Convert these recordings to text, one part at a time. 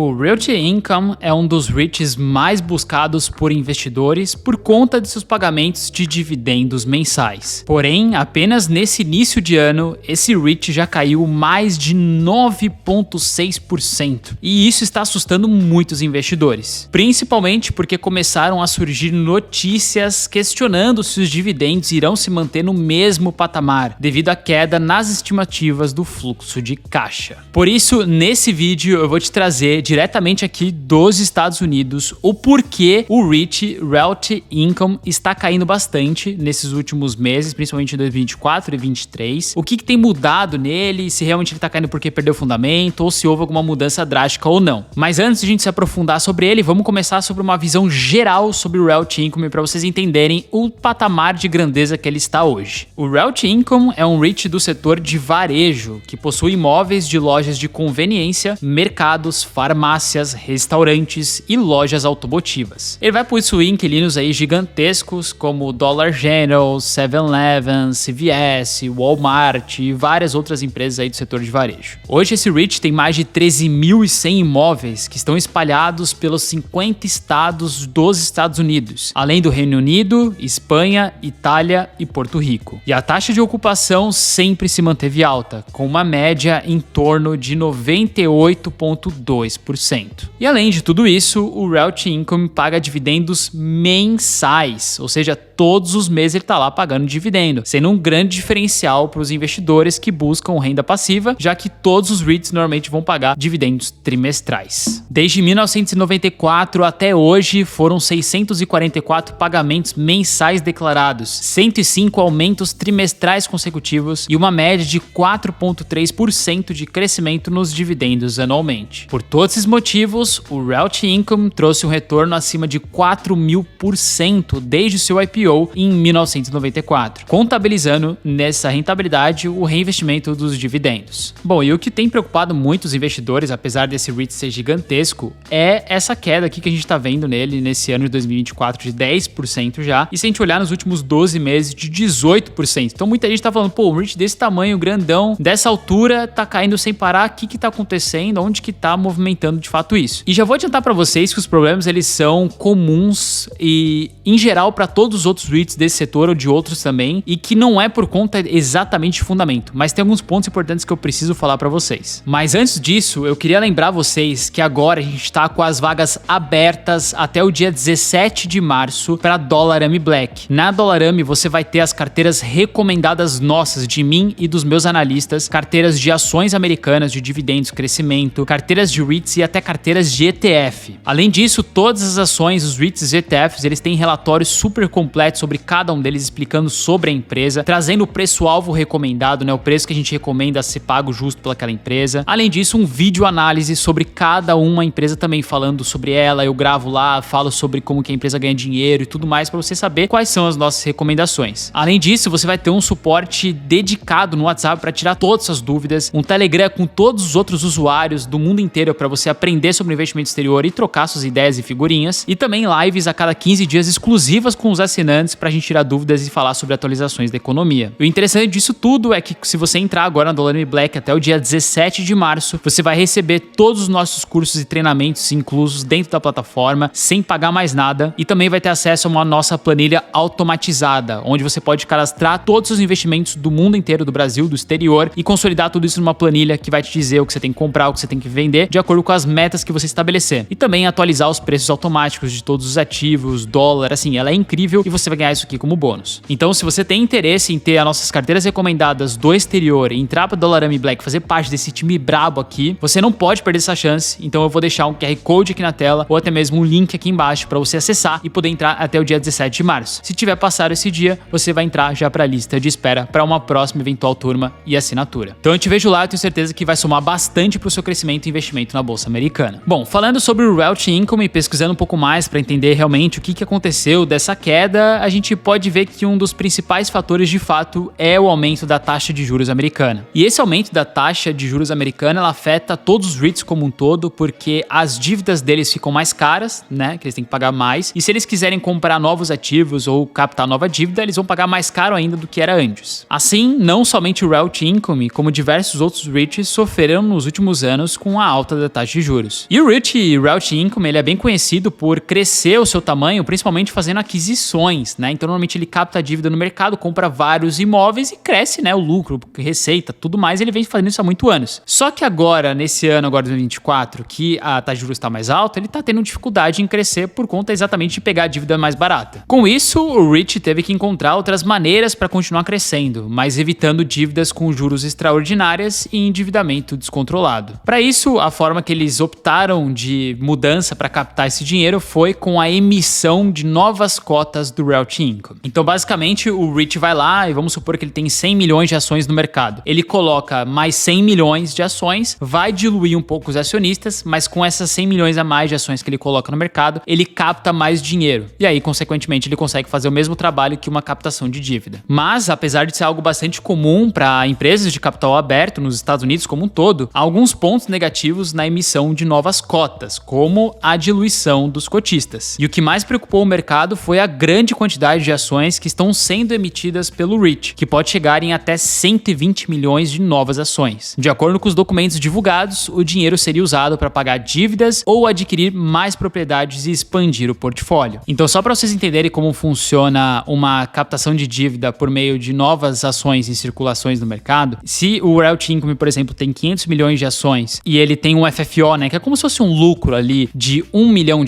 O Realty Income é um dos REITs mais buscados por investidores por conta de seus pagamentos de dividendos mensais. Porém, apenas nesse início de ano, esse REIT já caiu mais de 9,6%. E isso está assustando muitos investidores. Principalmente porque começaram a surgir notícias questionando se os dividendos irão se manter no mesmo patamar, devido à queda nas estimativas do fluxo de caixa. Por isso, nesse vídeo eu vou te trazer diretamente aqui dos Estados Unidos o porquê o REIT Realty Income está caindo bastante nesses últimos meses, principalmente em 2024 e 2023. O que tem mudado nele, se realmente ele está caindo porque perdeu o fundamento ou se houve alguma mudança drástica ou não. Mas antes de a gente se aprofundar sobre ele, vamos começar sobre uma visão geral sobre o Realty Income para vocês entenderem o patamar de grandeza que ele está hoje. O Realty Income é um REIT do setor de varejo, que possui imóveis de lojas de conveniência, mercados, farmácias, restaurantes e lojas automotivas. Ele vai possuir inquilinos aí gigantescos como Dollar General, 7-Eleven, CVS, Walmart e várias outras empresas aí do setor de varejo. Hoje esse REIT tem mais de 13.100 imóveis que estão espalhados pelos 50 estados dos Estados Unidos, além do Reino Unido, Espanha, Itália e Porto Rico. E a taxa de ocupação sempre se manteve alta, com uma média em torno de 98,2%. E além de tudo isso, o Realty Income paga dividendos mensais, ou seja, todos os meses ele está lá pagando dividendo, sendo um grande diferencial para os investidores que buscam renda passiva, já que todos os REITs normalmente vão pagar dividendos trimestrais. Desde 1994 até hoje foram 644 pagamentos mensais declarados, 105 aumentos trimestrais consecutivos e uma média de 4,3% de crescimento nos dividendos anualmente. Por todos esses motivos, o Realty Income trouxe um retorno acima de 4.000% desde o seu IPO em 1994, contabilizando nessa rentabilidade o reinvestimento dos dividendos. Bom, e o que tem preocupado muitos investidores, apesar desse REIT ser gigantesco, é essa queda aqui que a gente está vendo nele nesse ano de 2024 de 10% já, e se a gente olhar nos últimos 12 meses de 18%. Então muita gente está falando, pô, um REIT desse tamanho, grandão, dessa altura, tá caindo sem parar, o que tá acontecendo, onde que tá movimentando de fato isso? E já vou adiantar para vocês que os problemas eles são comuns e em geral para todos os outros REITs desse setor ou de outros também, e que não é por conta exatamente de fundamento, mas tem alguns pontos importantes que eu preciso falar para vocês. Mas antes disso, eu queria lembrar vocês que agora a gente está com as vagas abertas até o dia 17 de março para Dollarame Black. Na Dollarame você vai ter as carteiras recomendadas nossas, de mim e dos meus analistas, carteiras de ações americanas de dividendos, crescimento, carteiras de REITs e até carteiras de ETF. Além disso, todas as ações, os REITs e ETFs, eles têm relatórios super completos sobre cada um deles, explicando sobre a empresa, trazendo o preço-alvo recomendado, né, o preço que a gente recomenda ser pago justo pelaquela empresa. Além disso, um vídeo análise sobre cada uma empresa também, falando sobre ela, eu gravo lá, falo sobre como que a empresa ganha dinheiro e tudo mais, para você saber quais são as nossas recomendações. Além disso, você vai ter um suporte dedicado no WhatsApp para tirar todas as dúvidas, um Telegram com todos os outros usuários do mundo inteiro para você aprender sobre investimento exterior e trocar suas ideias e figurinhas, e também lives a cada 15 dias exclusivas com os assinantes pra gente tirar dúvidas e falar sobre atualizações da economia. O interessante disso tudo é que se você entrar agora na Dollarame Black até o dia 17 de março, você vai receber todos os nossos cursos e treinamentos inclusos dentro da plataforma, sem pagar mais nada, e também vai ter acesso a uma nossa planilha automatizada, onde você pode cadastrar todos os investimentos do mundo inteiro, do Brasil, do exterior, e consolidar tudo isso numa planilha que vai te dizer o que você tem que comprar, o que você tem que vender, de acordo com as metas que você estabelecer. E também atualizar os preços automáticos de todos os ativos, dólar, assim, ela é incrível e você vai ganhar isso aqui como bônus. Então, se você tem interesse em ter as nossas carteiras recomendadas do exterior e entrar para Dollarame Black, fazer parte desse time brabo aqui, você não pode perder essa chance. Então, eu vou deixar um QR Code aqui na tela ou até mesmo um link aqui embaixo para você acessar e poder entrar até o dia 17 de março. Se tiver passado esse dia, você vai entrar já para a lista de espera para uma próxima eventual turma e assinatura. Então, eu te vejo lá, eu tenho certeza que vai somar bastante para o seu crescimento e investimento na Bolsa Americana. Bom, falando sobre o Realty Income e pesquisando um pouco mais para entender realmente o que aconteceu dessa queda, agora a gente pode ver que um dos principais fatores de fato é o aumento da taxa de juros americana. E esse aumento da taxa de juros americana, ela afeta todos os REITs como um todo, porque as dívidas deles ficam mais caras, né, que eles têm que pagar mais, e se eles quiserem comprar novos ativos ou captar nova dívida, eles vão pagar mais caro ainda do que era antes. Assim, não somente o Realty Income, como diversos outros REITs sofreram nos últimos anos com a alta da taxa de juros. E o Realty Income, ele é bem conhecido por crescer o seu tamanho, principalmente fazendo aquisições, né? Então, normalmente ele capta a dívida no mercado, compra vários imóveis e cresce, né, o lucro, receita, tudo mais, ele vem fazendo isso há muitos anos. Só que agora, nesse ano, agora 2024, que a taxa de juros está mais alta, ele está tendo dificuldade em crescer por conta exatamente de pegar a dívida mais barata. Com isso, o REIT teve que encontrar outras maneiras para continuar crescendo, mas evitando dívidas com juros extraordinárias e endividamento descontrolado. Para isso, a forma que eles optaram de mudança para captar esse dinheiro foi com a emissão de novas cotas do Realty Income. Então, basicamente, o REIT vai lá e vamos supor que ele tem 100 milhões de ações no mercado. Ele coloca mais 100 milhões de ações, vai diluir um pouco os acionistas, mas com essas 100 milhões a mais de ações que ele coloca no mercado, ele capta mais dinheiro. E aí, consequentemente, ele consegue fazer o mesmo trabalho que uma captação de dívida. Mas, apesar de ser algo bastante comum para empresas de capital aberto nos Estados Unidos como um todo, há alguns pontos negativos na emissão de novas cotas, como a diluição dos cotistas. E o que mais preocupou o mercado foi a grande quantidade de ações que estão sendo emitidas pelo REIT, que pode chegar em até 120 milhões de novas ações. De acordo com os documentos divulgados, o dinheiro seria usado para pagar dívidas ou adquirir mais propriedades e expandir o portfólio. Então, só para vocês entenderem como funciona uma captação de dívida por meio de novas ações em circulações no mercado, se o Realty Income, por exemplo, tem 500 milhões de ações e ele tem um FFO, né, que é como se fosse um lucro ali de $1 milhão,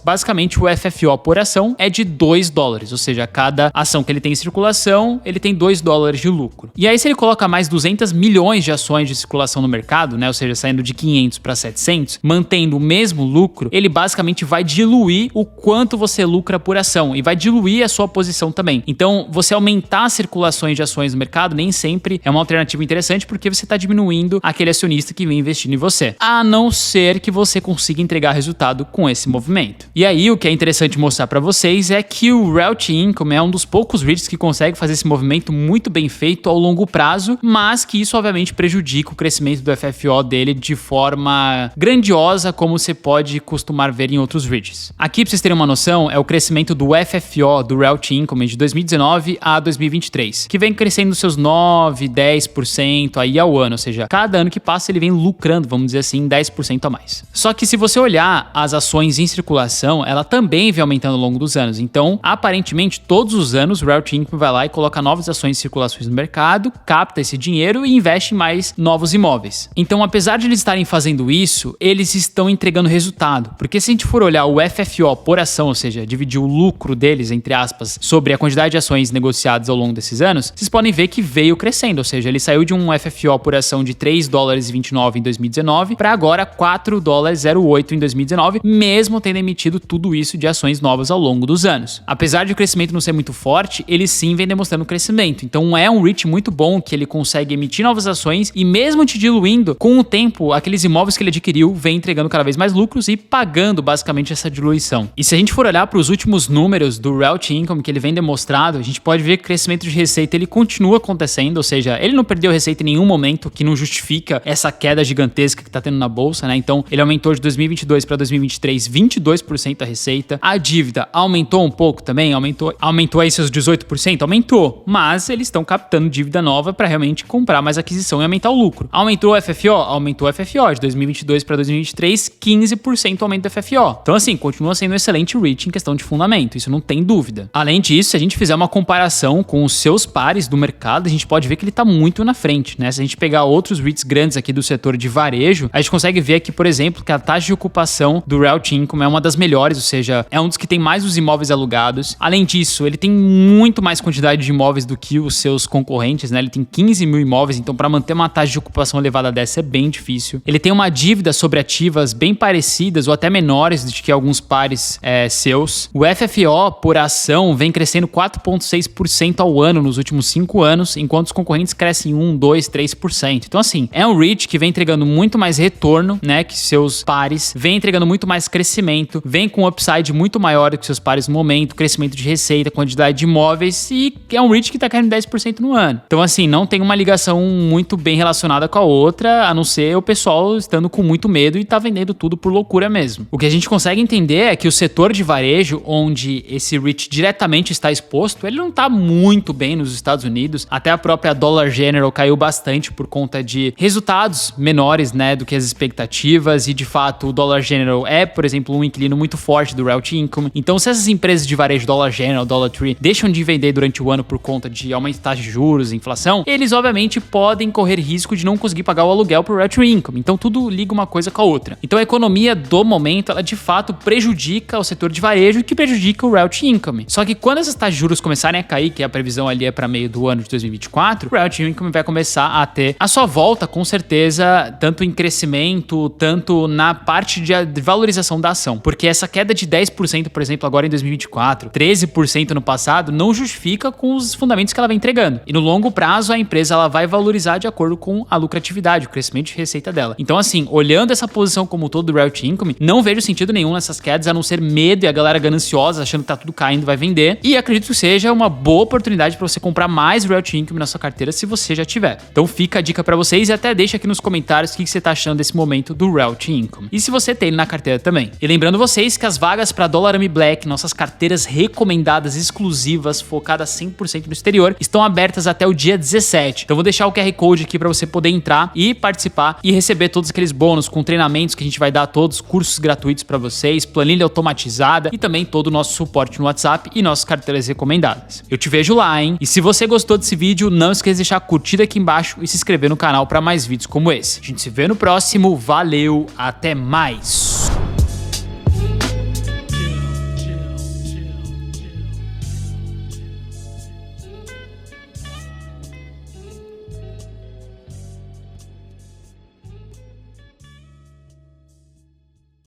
basicamente o FFO por ação é de $2, ou seja, cada ação que ele tem em circulação, ele tem $2 de lucro. E aí, se ele coloca mais 200 milhões de ações de circulação no mercado, né, ou seja, saindo de 500 para 700, mantendo o mesmo lucro, ele basicamente vai diluir o quanto você lucra por ação e vai diluir a sua posição também. Então, você aumentar as circulações de ações no mercado nem sempre é uma alternativa interessante, porque você está diminuindo aquele acionista que vem investindo em você, a não ser que você consiga entregar resultado com esse movimento. E aí, o que é interessante mostrar para vocês é que o Realty Income é um dos poucos REITs que consegue fazer esse movimento muito bem feito ao longo prazo, mas que isso obviamente prejudica o crescimento do FFO dele de forma grandiosa, como você pode costumar ver em outros REITs. Aqui, para vocês terem uma noção, é o crescimento do FFO do Realty Income de 2019 a 2023, que vem crescendo seus 9, 10% aí ao ano, ou seja, cada ano que passa ele vem lucrando, vamos dizer assim, 10% a mais. Só que se você olhar as ações em circulação, ela também vem aumentando ao longo dos anos. Então, aparentemente, todos os anos o Realty Income vai lá e coloca novas ações em circulações no mercado, capta esse dinheiro e investe em mais novos imóveis. Então, apesar de eles estarem fazendo isso, eles estão entregando resultado. Porque se a gente for olhar o FFO por ação, ou seja, dividir o lucro deles, entre aspas, sobre a quantidade de ações negociadas ao longo desses anos, vocês podem ver que veio crescendo, ou seja, ele saiu de um FFO por ação de $3,29 em 2019 para agora $4,08 em 2019, mesmo tendo emitido tudo isso de ações novas ao longo dos anos. Apesar de o crescimento não ser muito forte, ele sim vem demonstrando crescimento. Então é um REIT muito bom que ele consegue emitir novas ações e mesmo te diluindo, com o tempo, aqueles imóveis que ele adquiriu vem entregando cada vez mais lucros e pagando basicamente essa diluição. E se a gente for olhar para os últimos números do Realty Income que ele vem demonstrado, a gente pode ver que o crescimento de receita ele continua acontecendo, ou seja, ele não perdeu receita em nenhum momento, que não justifica essa queda gigantesca que está tendo na bolsa, né? Então ele aumentou de 2022 para 2023 22% a receita. A dívida aumentou um pouco também, aumentou aí seus 18%, aumentou, mas eles estão captando dívida nova para realmente comprar mais aquisição e aumentar o lucro. Aumentou o FFO? Aumentou o FFO de 2022 para 2023, 15% aumento do FFO. Então assim, continua sendo um excelente REIT em questão de fundamento, isso não tem dúvida. Além disso, se a gente fizer uma comparação com os seus pares do mercado, a gente pode ver que ele está muito na frente, né? Se a gente pegar outros REITs grandes aqui do setor de varejo, a gente consegue ver aqui, por exemplo, que a taxa de ocupação do Realty Income é uma das melhores, ou seja, é um dos que tem mais os imóveis alugados. Além disso, ele tem muito mais quantidade de imóveis do que os seus concorrentes, né? Ele tem 15 mil imóveis, então para manter uma taxa de ocupação elevada dessa é bem difícil. Ele tem uma dívida sobre ativas bem parecidas ou até menores do que alguns pares seus. O FFO por ação vem crescendo 4,6% ao ano nos últimos 5 anos, enquanto os concorrentes crescem 1, 2, 3%. Então assim, é um REIT que vem entregando muito mais retorno, né, que seus pares, vem entregando muito mais crescimento, vem com um upside muito maior do que seus pares no momento, crescimento de receita, quantidade de imóveis, e é um REIT que tá caindo 10% no ano. Então, assim, não tem uma ligação muito bem relacionada com a outra, a não ser o pessoal estando com muito medo e tá vendendo tudo por loucura mesmo. O que a gente consegue entender é que o setor de varejo, onde esse REIT diretamente está exposto, ele não tá muito bem nos Estados Unidos. Até a própria Dollar General caiu bastante por conta de resultados menores, né, do que as expectativas, e de fato o Dollar General é, por exemplo, um inquilino muito forte do Realty Income. Então, se essas empresas de varejo, Dollar General, Dollar Tree, deixam de vender durante o ano por conta de aumento de taxa de juros, inflação, eles obviamente podem correr risco de não conseguir pagar o aluguel pro Realty Income. Então, tudo liga uma coisa com a outra. Então, a economia do momento, ela de fato prejudica o setor de varejo, que prejudica o Realty Income. Só que quando essas taxas de juros começarem a cair, que a previsão ali é para meio do ano de 2024, o Realty Income vai começar a ter a sua volta, com certeza, tanto em crescimento, tanto na parte de valorização da ação. Porque essa queda de 10%, por exemplo, agora em 2024, 13% no passado, não justifica com os fundamentos que ela vem entregando. E no longo prazo, a empresa ela vai valorizar de acordo com a lucratividade, o crescimento de receita dela. Então, assim, olhando essa posição como todo do Realty Income, não vejo sentido nenhum nessas quedas, a não ser medo e a galera gananciosa, achando que tá tudo caindo, vai vender. E acredito que seja uma boa oportunidade para você comprar mais Realty Income na sua carteira, se você já tiver. Então fica a dica para vocês e até deixa aqui nos comentários o que você tá achando desse momento do Realty Income. E se você tem ele na carteira também. E lembrando vocês que as vagas para Dollarame Black, nossas carteiras recomendadas exclusivas, focadas 100% no exterior, estão abertas até o dia 17. Então vou deixar o QR Code aqui para você poder entrar e participar e receber todos aqueles bônus com treinamentos que a gente vai dar, todos cursos gratuitos para vocês, planilha automatizada e também todo o nosso suporte no WhatsApp e nossas carteiras recomendadas. Eu te vejo lá, hein? E se você gostou desse vídeo, não esqueça de deixar a curtida aqui embaixo e se inscrever no canal para mais vídeos como esse. A gente se vê no próximo, valeu, até mais!